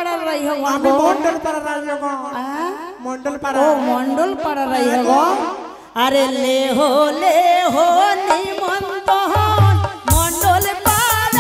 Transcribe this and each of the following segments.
পাড়ার রাই হগো? আমি মন্ডল পাড়ার রাই হগো। মন্ডল পাড়া। ও মন্ডল পাড়ার রাই হগো। আরে লে হো নিমন্ত মন্ডল পাড়ার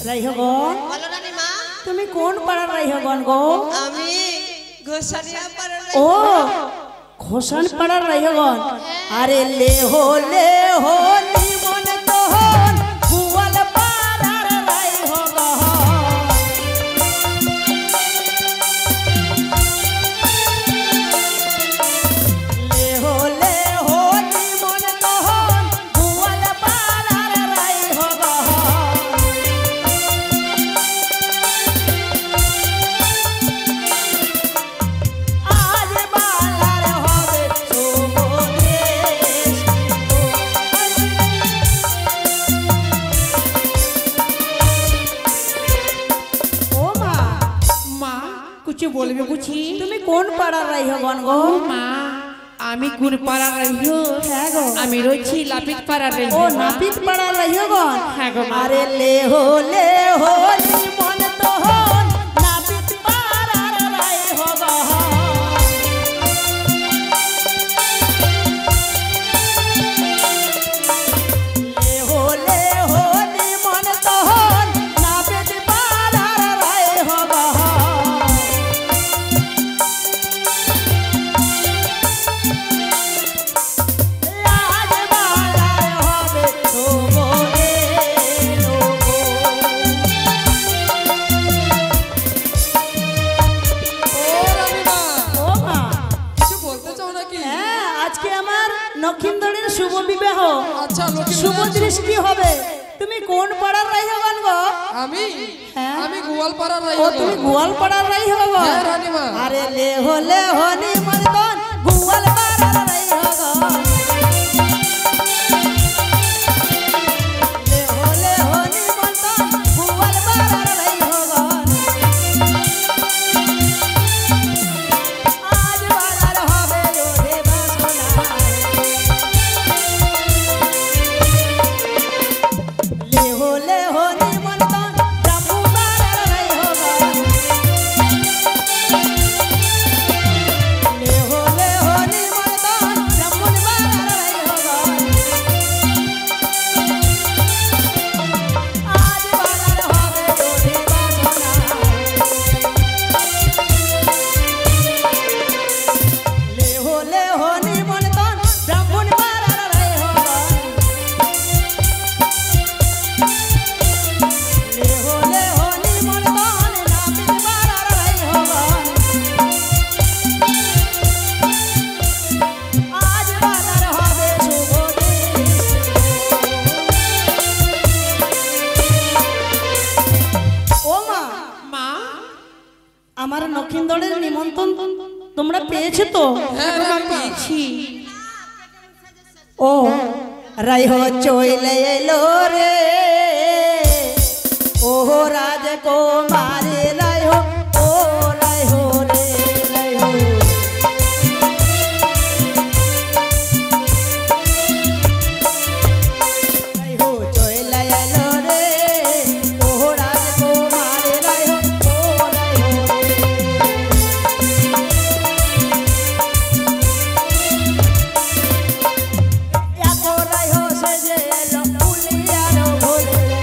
রাই হগো। তুমি কোন পাড়ার রাই হগন গো? আমি ঘোষানিয়া পাড়ার। ও ঘোষান পাড়ার রাই হগন। আরে লে হো নিমন্ত গোয়াল পাড়ার রাই হগো। লে হো নিমন্ত গোয়াল পাড়ার রাই হগো। বলবে বুঝি তুমি কোন পাড়ার রাই হগন গো? মা আমি কোন পাড়ার রাই হো? হ্যাঁ গো আমি রয়েছি লাপিত পাড়ার রাই। ও নাপিত পাড়ার রাই হগন। হ্যাঁ গো। আরে লে হো নিমন্ত নাপিত পাড়ার রাই হগো। লে হো নিমন্ত নাপিত পাড়ার রাই হগো। লক্ষিন্দরের শুভ বিবাহ। আচ্ছা শুভ দৃষ্টি হবে। তুমি কোন পাড়ার রাই হগন গো? আমি হ্যাঁ আমি গোয়াল পাড়ার রাই। ও তুমি গোয়াল পাড়ার রাই হগো? হ্যাঁ রানীমা। আরে লে হো নিমন্ত গোয়াল পাড়ার রাই হগো। লে হো নিমন্ত গোয়াল পাড়ার রাই হগো। আজ বাজার হবে রোদে বাসনা। লে হো নিমন্ত ব্রাহ্মু পাড়ার রাই হগো। লে হো নিমন্ত ব্রাহ্মণ পাড়ার রাই হগো। আজ বাজার হবে রোদে বাসনা। লে হো নিমন্ত ব্রাহ্মণ পাড়ার রাই হগো। লে হো নিমন্ত নাপিত পাড়ার রাই হগো। আজ বাজার হবে শুভ দৃষ্টি। ও মা মা আমার লক্ষিন্দরের নিমন্ত্রণ তোমরা পেয়েছো তো? হ্যাঁ আমি পেয়েছি। ও রাই হো চইলে এলো রে ও রাজকুমারী রাই হো। ও রাই হো রে রাই হো। রাই হো চইলে এলো রে ও রাজকুমারী রাই হো। ও রাই হো রে। याको राई हो सजे लो पुलियारो भोले रे।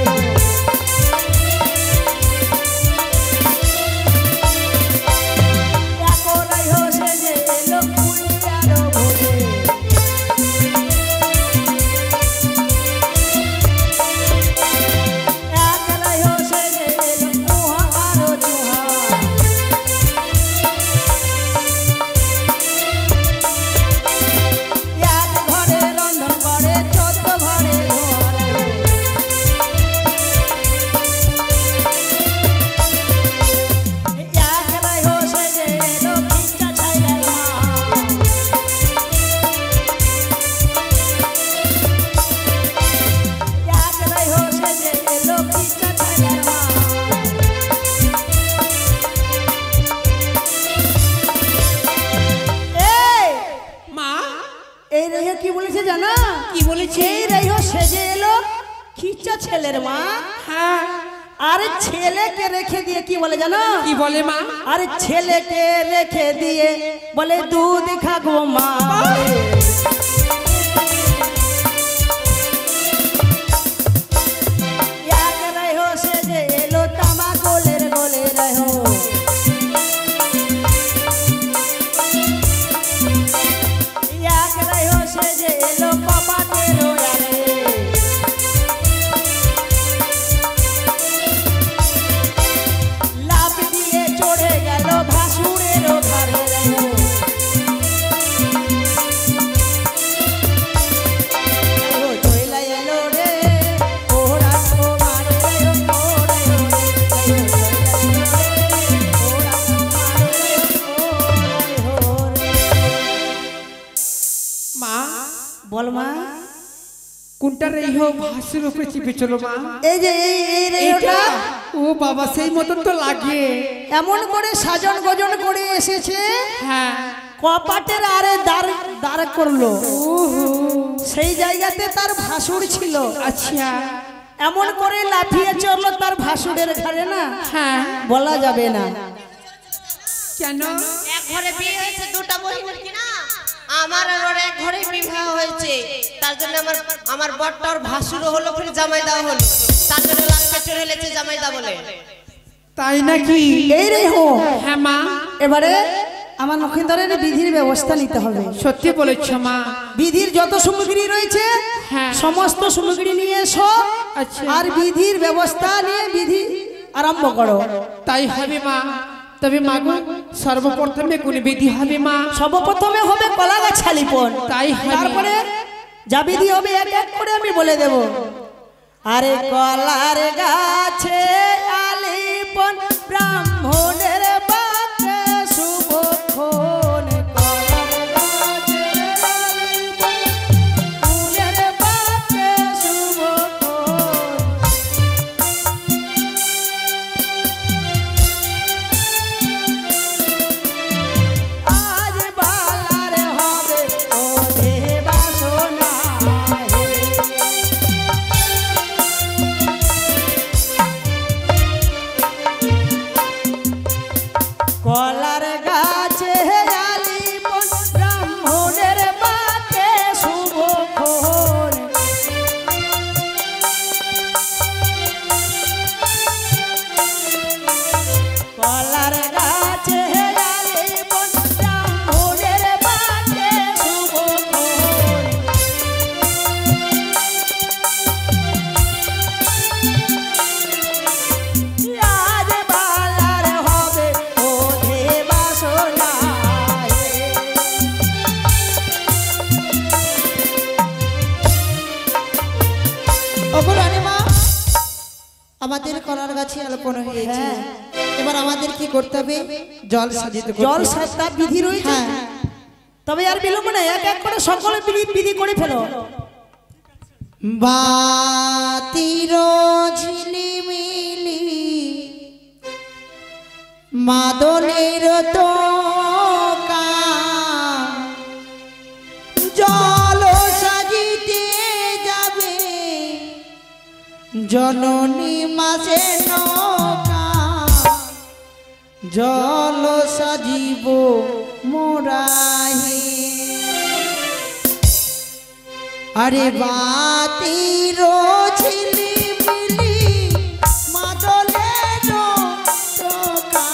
ছেলের মা। হ্যাঁ আরে ছেলেকে রেখে দিয়ে কি বলে জানো? কি বলে মা? আরে ছেলেকে রেখে দিয়ে বলে দুধ খাবো মা। এক রহো সে যে এলো তামা গোলের গোলে রহো। এক রহো সে যে এলো কপাটের ওয়ালে। লাফ দিয়ে চড়ে গেল ভাসুরের ঘরে রহো। চইলা এলো রে ও রাজকুমার রহো, ও রহো রে, ও রাজকুমার রহো, ও রহো রে। মা বল মা। কোনটা রেইহো ভাসুর উপরে চিপে চলো মা? এই যে এই রেওটা ও বাবা সেই মতন তো লাগে। এমন করে সাজন গজন করে এসেছে, হ্যাঁ কপাটের আরে দাঁড় করলো। সেই জায়গাতে তার ভাসুর ছিল। আচ্ছা এমন করে লাফিয়ে চললো তার ভাসুরের ঘরে না, হ্যাঁ বলা যাবে না। কেন? এক ঘরে বিয়ে হয়েছে দুটা বহিনের কি না, আমার আর ওর এক ঘরে বিবাহ হয়েছে। তার জন্য আমার বরটা ওর ভাসুরও হলো, ফির জামাইদা হলো। তার জন্য লাস্টে চলে এলেছে জামাইদা বলে। তাই নাকি? এই রে হো। হ্যাঁ মা এবারে আমার লক্ষিন্দরের বিধির ব্যবস্থা নিতে হবে। সত্যি বলেছ মা। বিধির যত সামগ্রী রয়েছে হ্যাঁ। সমস্ত সামগ্রী নিয়ে এসো, আচ্ছা। আর বিধির ব্যবস্থা নিয়ে বিধি আরম্ভ করো। তাই হবে মা। তবে মাগো সর্বপ্রথমে কোন বিধি হবে মা? সর্বপ্রথমে হবে কলা গাছ আলিপন। তাই হবে। তারপরে যা বিধি হবে এক এক করে আমি বলে দেব। আরে কলার গাছে আলিপন ব্রাহ্মণের বাতে শুভক্ষণ। কলার গাছে আলিপন ফুলের বাতে শুভক্ষণ। আজ বালার হবে ও দেবাসনা হে। কলার গাছে আলিপন ব্রাহ্মণের বাতে শুভক্ষণ। কলার গাছে আলিপন ব্রাহ্মণের বাতে শুভক্ষণ। আজ বালার হবে ও দেবাসনা হে। ওগো রানীমা, আমাদের কলার গাছে আলোপন হয়েছে। হ্যাঁ। এবার আমাদের কি করতে হবে? জল সাজিতে করতে জল হবে। সাজতা বিধি রয়েছে। হ্যাঁ। তবে আর বিলম্ব নাই, এক এক করে সকলে বিধি করে ফেলো। বাতির ঝিলিমিলি মাদনের তোকা জল সাজিতে যাবে জননী মাসে নৌকা জল সাজিব মোরাহি। আরে বাতির ঝিলিমিলি মাদলের তোকা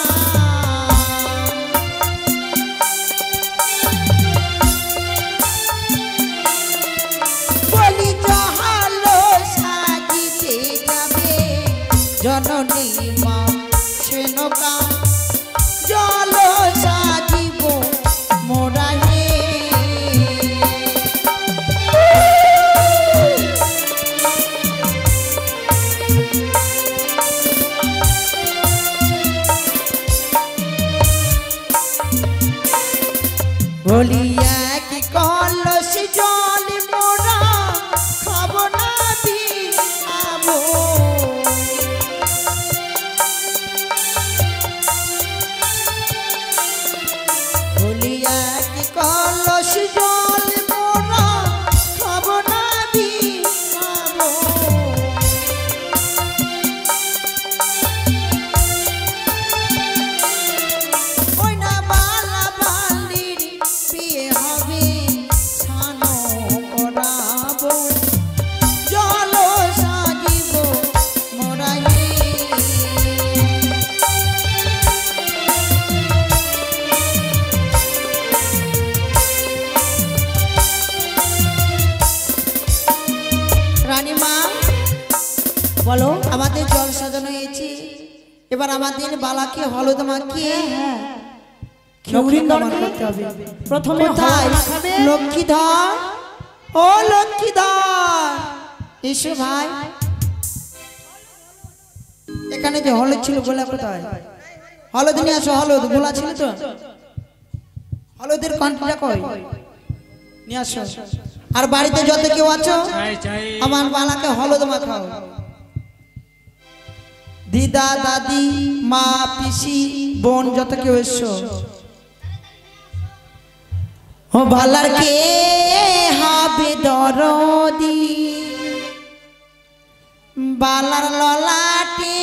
বলি জহালো সাজিতে যাবে জননী মা সেনকা জল সাজিব মোরা হে। বলিয়া কি কলস জল মোরা খাব না দিয়াবো আমাদের জল সাজানো হয়েছে, এবার আমাদের বালাকে হলুদ মাখিয়ে নক্ষীধর করতে হবে। প্রথমে কোথায়? হলুদ মাখাবে। লক্ষ্মীধর, ও লক্ষ্মীধর এসো ভাই। এখানে যে হলুদ ছিল গোলা কোথায়? হলুদ নিয়ে আসো, হলুদ গোলা ছিল তো, হলুদের কন্টিটা কই নিয়ে আসো। আর বাড়িতে যত কেউ আছো আমার বালাকে হলুদ মাখাও। দিদা দাদি মা পিসি বোন যত কেউ এসো। ও বালার কে হবে দরদি, বালার ললাটে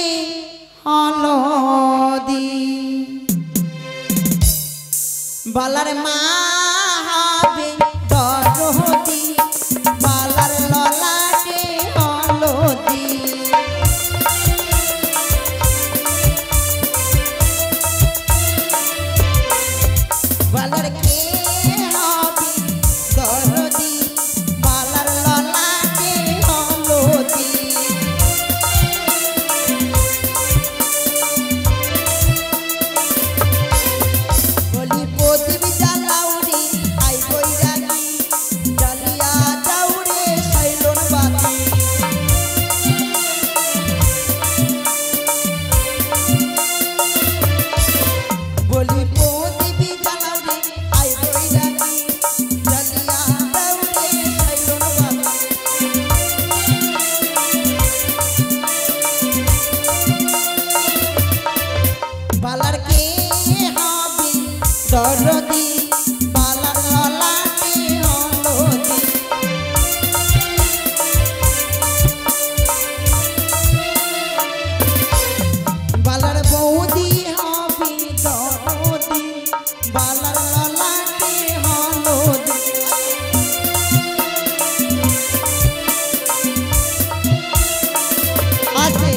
হলদি, বালার মা হবে দরদি, বালার ললাটে হলদি। বালার কে হবে দরদি, বালার ললাটে হলদি। বলি প্রদীপ জ্বালাও রে আই বৈরাগী, জ্বালিয়া যাও রে শৈলন বাতি। বলি প্রদীপ জ্বালাও রে আই বৈরাগী, জ্বালিয়া যাও রে শৈলন বাতি। বালার কে হবে দরদি, বালার ললাটে হলদি। বালার বৌদি হবে দরদি, বালার ললাটে হলদি। আছে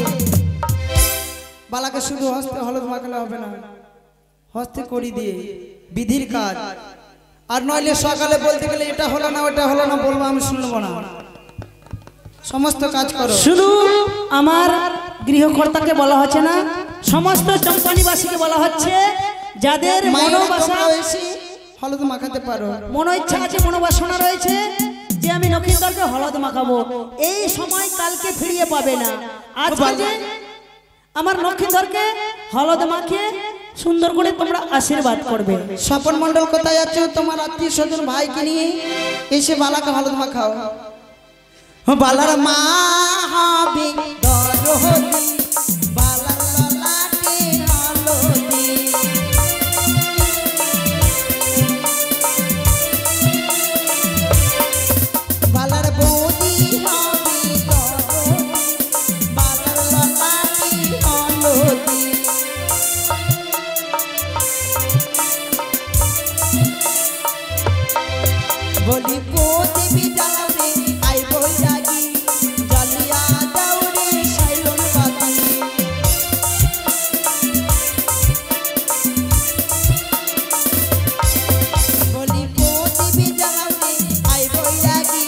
বালাকে শুধু হস্তে হলুদ মাখালে হবে না, হস্তে করি দিয়ে বিধির কাজ। আর নইলে সকালে বলতে গেলে এটা হলো না ওটা হলো না বলবো, আমি শুনবো না। সমস্ত কাজ করো। শুধু আমার গৃহকর্তাকে বলা হচ্ছে না, সমস্ত চম্পানিবাসীকে বলা হচ্ছে, যাদের মায়েরা মনোবাসা তোমরাও এসে হলুদ মাখাতে পারো। মনো ইচ্ছা আছে, মনোবাসনা রয়েছে যে আমি নক্ষীধরকে হলুদ মাখাবো, এই সময় কালকে ফিরিয়ে পাবে না। আজকে যে আমার নক্ষীধরকে হলুদ মাখিয়ে সুন্দর করে তোমরা আশীর্বাদ করবে। স্বপন মন্ডল কোথায় আছো? তোমার আত্মীয় স্বজন ভাইকে নিয়ে এসে বালাকে হলুদ মাখাও। বালার মা হবে দরদি, বালার ললাটে হলদি। বালার বৌদি হবে দরদি, বালার ললাটে হলদি। বলি প্রদীপ জ্বালাও রে আই বৈরাগী, জ্বালিয়া যাও রে শৈলন বাতি। বলি প্রদীপ জ্বালাও রে আই বৈরাগী,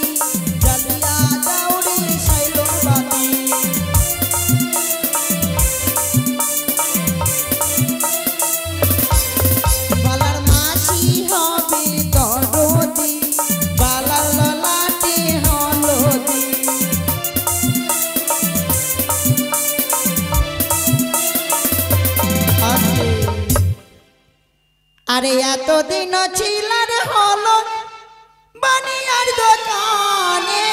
জ্বালিয়া যাও রে শৈলন বাতি। বালার মাসি হবে দরদি, বালার ললাটে হলদি। আরে এতদিন ছিল রে হলদ বানিয়ার দোকানে,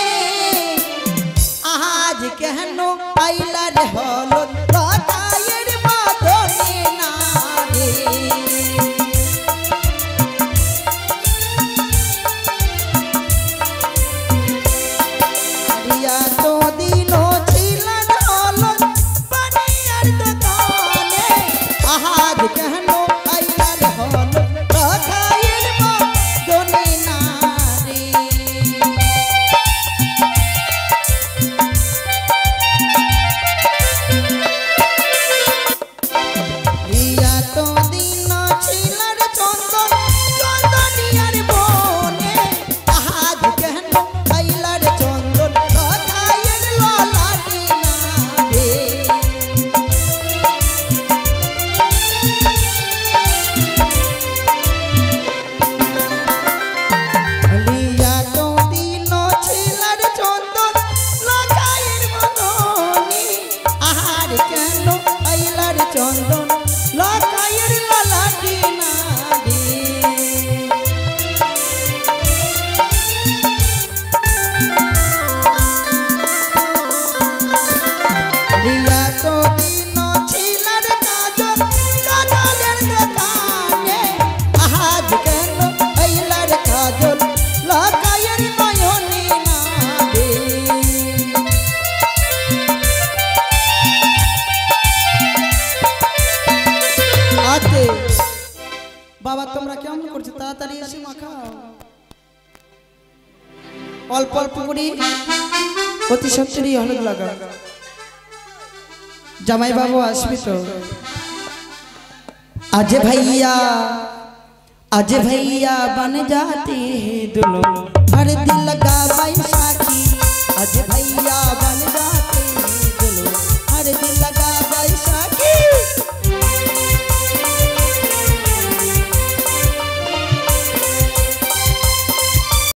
আজ কেন আইলা রে হলদ লতায়ের বাঁধনে না রে। এতদিনও ছিল রে হলদ বানিয়ার দোকানে, আজ কেন আইলা রে হলদ লতায়ের বাঁধনে না রে। বাবা তোমরা কেমন করছো তাড়াতাড়ি এসে মাখাও অল্প অল্প করে অতি সত্তরই হলুদ লাগা জামাই বাবু আসবি তো आज भैया बन जाती है दुल्हन हर दिल लगा